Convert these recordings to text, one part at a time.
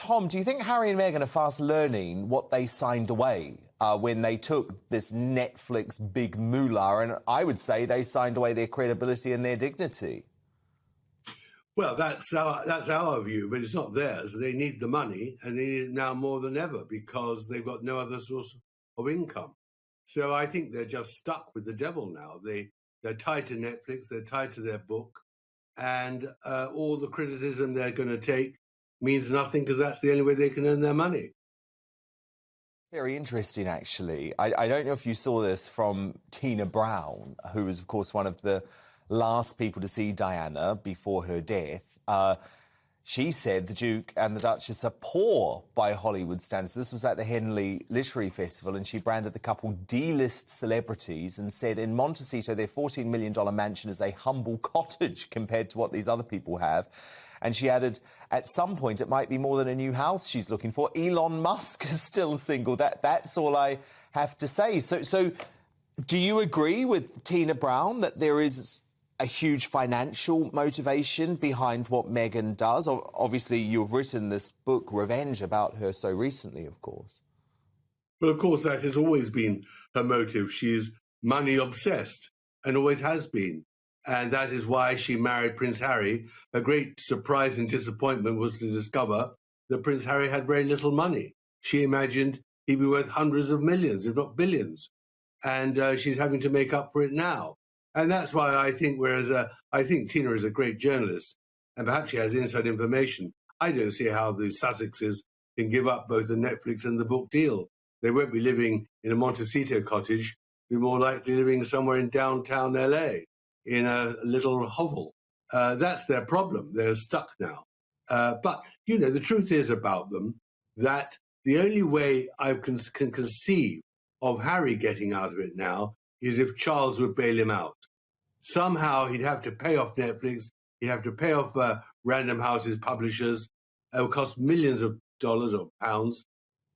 Tom, do you think Harry and Meghan are fast learning what they signed away when they took this Netflix big moolah? And I would say they signed away their credibility and their dignity. Well, that's our view, but it's not theirs. They need the money, and they need it now more than ever because they've got no other source of income. So I think they're just stuck with the devil now. They're tied to Netflix, they're tied to their book, and all the criticism they're going to take means nothing because that's the only way they can earn their money. Very interesting, actually. I don't know if you saw this from Tina Brown, who was, of course, one of the last people to see Diana before her death. She said the Duke and the Duchess are poor by Hollywood standards. This was at the Henley Literary Festival, and she branded the couple D-list celebrities and said in Montecito their $14 million mansion is a humble cottage compared to what these other people have. And she added, at some point, it might be more than a new house she's looking for. Elon Musk is still single. That's all I have to say. So do you agree with Tina Brown that there is a huge financial motivation behind what Meghan does? Obviously, you've written this book, Revenge, about her so recently, of course. Well, of course, that has always been her motive. She's money obsessed and always has been. And that is why she married Prince Harry. Her great surprise and disappointment was to discover that Prince Harry had very little money. She imagined he'd be worth hundreds of millions, if not billions. And she's having to make up for it now. And that's why I think, I think Tina is a great journalist, and perhaps she has inside information. I don't see how the Sussexes can give up both the Netflix and the book deal. They won't be living in a Montecito cottage. They'll be more likely living somewhere in downtown LA, in a little hovel. That's their problem. They're stuck now. But, you know, the truth is about them that the only way I can conceive of Harry getting out of it now is if Charles would bail him out. Somehow he'd have to pay off Netflix, he'd have to pay off Random House's publishers. It would cost millions of dollars or pounds.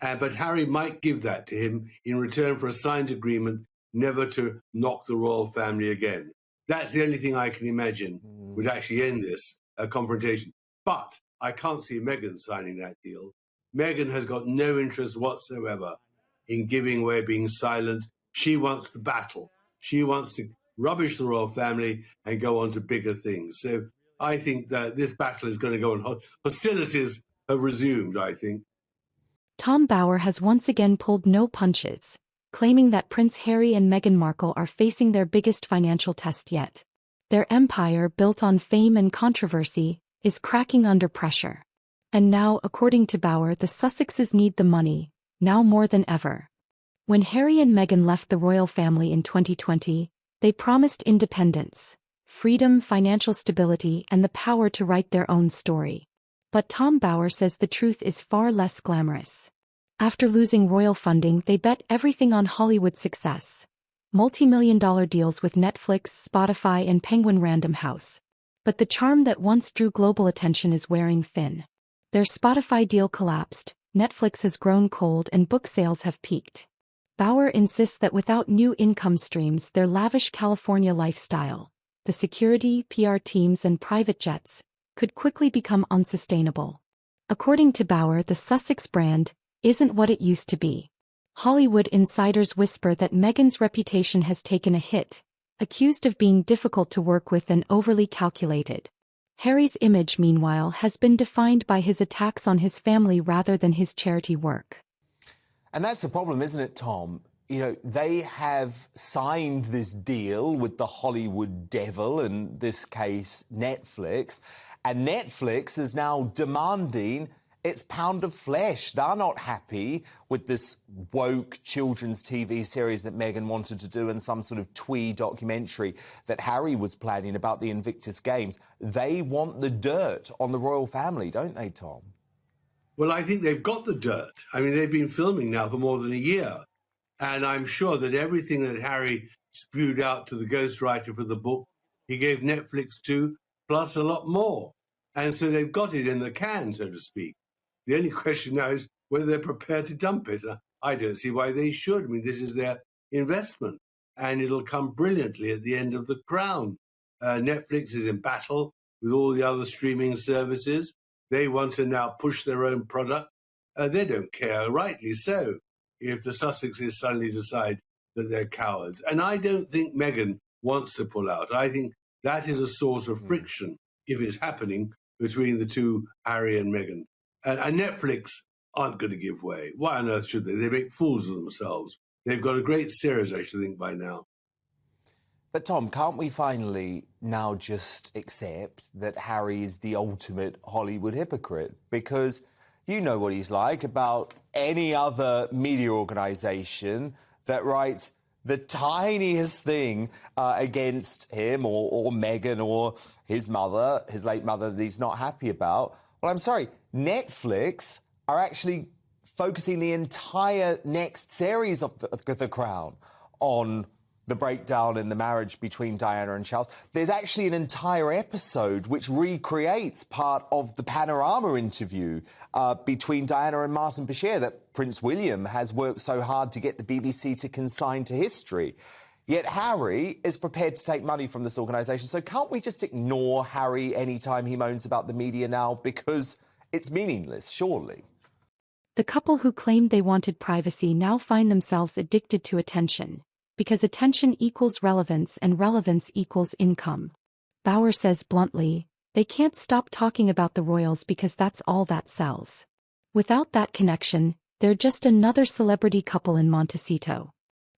But Harry might give that to him in return for a signed agreement never to knock the royal family again. That's the only thing I can imagine would actually end this confrontation. But I can't see Meghan signing that deal. Meghan has got no interest whatsoever in giving way, being silent. She wants the battle. She wants to rubbish the royal family and go on to bigger things. So I think that this battle is going to go on. Hostilities have resumed, I think. Tom Bower has once again pulled no punches, claiming that Prince Harry and Meghan Markle are facing their biggest financial test yet. Their empire, built on fame and controversy, is cracking under pressure. And now, according to Bower, the Sussexes need the money, now more than ever. When Harry and Meghan left the royal family in 2020, they promised independence, freedom, financial stability, and the power to write their own story. But Tom Bower says the truth is far less glamorous. After losing royal funding, they bet everything on Hollywood success. Multi-million-dollar deals with Netflix, Spotify, and Penguin Random House. But the charm that once drew global attention is wearing thin. Their Spotify deal collapsed, Netflix has grown cold, and book sales have peaked. Bower insists that without new income streams, their lavish California lifestyle, the security, PR teams, and private jets, could quickly become unsustainable. According to Bower, the Sussex brand isn't what it used to be. Hollywood insiders whisper that Meghan's reputation has taken a hit, accused of being difficult to work with and overly calculated. Harry's image, meanwhile, has been defined by his attacks on his family rather than his charity work. And that's the problem, isn't it, Tom? You know, they have signed this deal with the Hollywood devil, in this case, Netflix, and Netflix is now demanding its pound of flesh. They're not happy with this woke children's TV series that Meghan wanted to do and some sort of twee documentary that Harry was planning about the Invictus Games. They want the dirt on the royal family, don't they, Tom? Well, I think they've got the dirt. I mean, they've been filming now for more than a year. And I'm sure that everything that Harry spewed out to the ghostwriter for the book, he gave Netflix to, plus a lot more. And so they've got it in the can, so to speak. The only question now is whether they're prepared to dump it. I don't see why they should. I mean, this is their investment, and it'll come brilliantly at the end of The Crown. Netflix is in battle with all the other streaming services. they want to now push their own product. They don't care, rightly so, if the Sussexes suddenly decide that they're cowards. And I don't think Meghan wants to pull out. I think that is a source of friction, if it's happening, between the two, Harry and Meghan. And Netflix aren't going to give way. Why on earth should they? They make fools of themselves. They've got a great series, I should think, by now. But Tom, can't we finally now just accept that Harry is the ultimate Hollywood hypocrite? Because you know what he's like about any other media organisation that writes the tiniest thing against him or Meghan or his mother, his late mother, that he's not happy about. Well, I'm sorry, Netflix are actually focusing the entire next series of The Crown on the breakdown in the marriage between Diana and Charles. There's actually an entire episode which recreates part of the Panorama interview between Diana and Martin Bashir that Prince William has worked so hard to get the BBC to consign to history. Yet Harry is prepared to take money from this organisation. So can't we just ignore Harry anytime he moans about the media now? Because it's meaningless, surely. The couple who claimed they wanted privacy now find themselves addicted to attention, because attention equals relevance and relevance equals income. Bauer says bluntly, they can't stop talking about the royals because that's all that sells. Without that connection, they're just another celebrity couple in Montecito.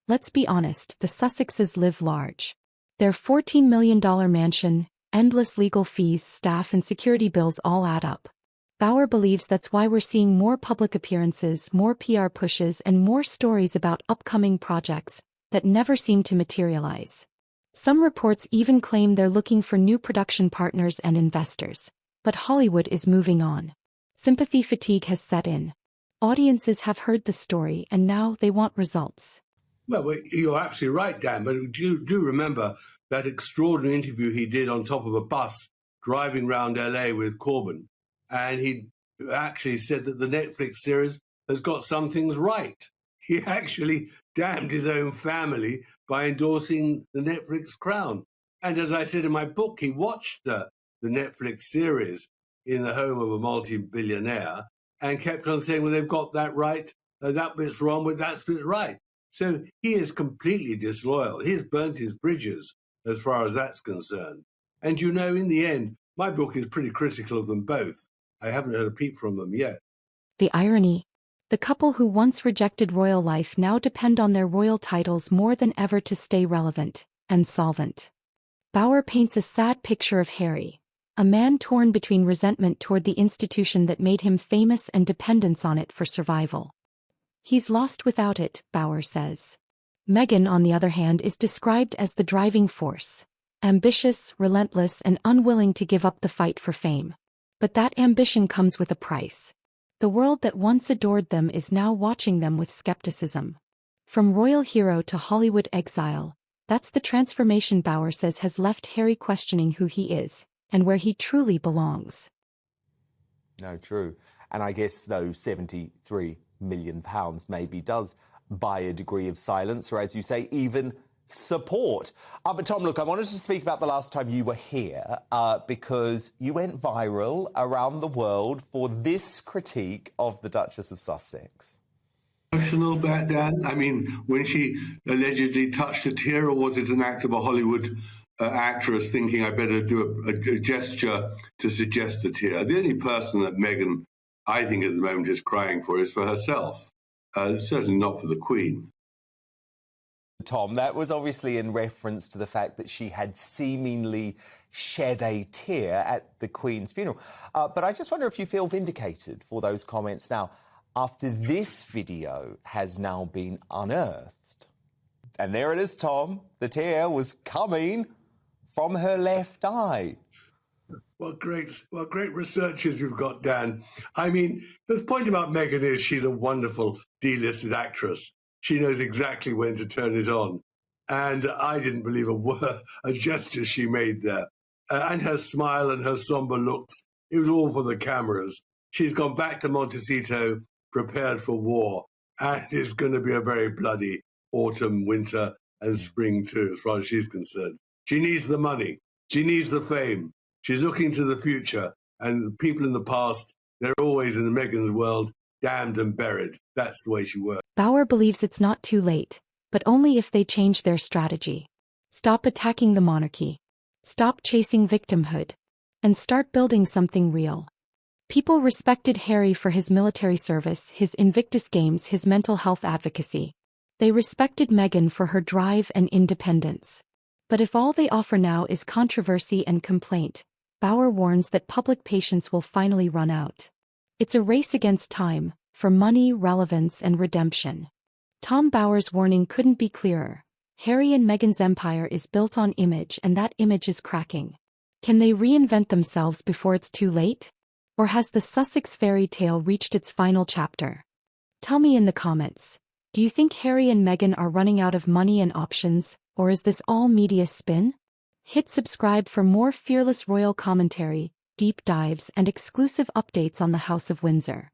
Let's be honest, the Sussexes live large. Their $14 million mansion, endless legal fees, staff and security bills all add up. Bauer believes that's why we're seeing more public appearances, more PR pushes and more stories about upcoming projects that never seem to materialize. Some reports even claim they're looking for new production partners and investors. But Hollywood is moving on. Sympathy fatigue has set in. Audiences have heard the story and now they want results. Well, you're absolutely right, Dan, but do remember that extraordinary interview he did on top of a bus driving around LA with Corbyn. And he actually said that the Netflix series has got some things right. He actually damned his own family by endorsing the Netflix Crown. And as I said in my book, he watched the Netflix series in the home of a multi-billionaire and kept on saying, well, they've got that right, that bit's wrong, but that bit's right. So he is completely disloyal. He's burnt his bridges as far as that's concerned. And you know, in the end, my book is pretty critical of them both. I haven't heard a peep from them yet. The irony. The couple who once rejected royal life now depend on their royal titles more than ever to stay relevant and solvent. Bauer paints a sad picture of Harry, a man torn between resentment toward the institution that made him famous and dependence on it for survival. He's lost without it, Bauer says. Meghan, on the other hand, is described as the driving force, ambitious, relentless, and unwilling to give up the fight for fame. But that ambition comes with a price. The world that once adored them is now watching them with skepticism. From royal hero to Hollywood exile, that's the transformation Bauer says has left Harry questioning who he is and where he truly belongs. No, true. And I guess, though, £73 million maybe does buy a degree of silence, or as you say, even support. But Tom, look, I wanted to speak about the last time you were here because you went viral around the world for this critique of the Duchess of Sussex. Emotional back Dan? I mean, when she allegedly touched a tear, or was it an act of a Hollywood actress thinking I better do a gesture to suggest a tear? The only person that Meghan, I think at the moment, is crying for is for herself, certainly not for the Queen. Tom, that was obviously in reference to the fact that she had seemingly shed a tear at the Queen's funeral. But I just wonder if you feel vindicated for those comments now, after this video has now been unearthed. And there it is, Tom. The tear was coming from her left eye. What great researchers you've got, Dan. I mean, the point about Meghan is she's a wonderful delisted actress. She knows exactly when to turn it on. And I didn't believe a gesture she made there. And her smile and her somber looks, it was all for the cameras. She's gone back to Montecito, prepared for war. And it's going to be a very bloody autumn, winter, and spring too, as far as she's concerned. She needs the money. She needs the fame. She's looking to the future. And the people in the past, they're always in the Meghan's world, damned and buried. That's the way she works. Bauer believes it's not too late, but only if they change their strategy. Stop attacking the monarchy. Stop chasing victimhood. And start building something real. People respected Harry for his military service, his Invictus Games, his mental health advocacy. They respected Meghan for her drive and independence. But if all they offer now is controversy and complaint, Bauer warns that public patience will finally run out. It's a race against time, for money, relevance, and redemption. Tom Bauer's warning couldn't be clearer. Harry and Meghan's empire is built on image, and that image is cracking. Can they reinvent themselves before it's too late? Or has the Sussex fairy tale reached its final chapter? Tell me in the comments. Do you think Harry and Meghan are running out of money and options, or is this all media spin? Hit subscribe for more fearless royal commentary, deep dives, and exclusive updates on the House of Windsor.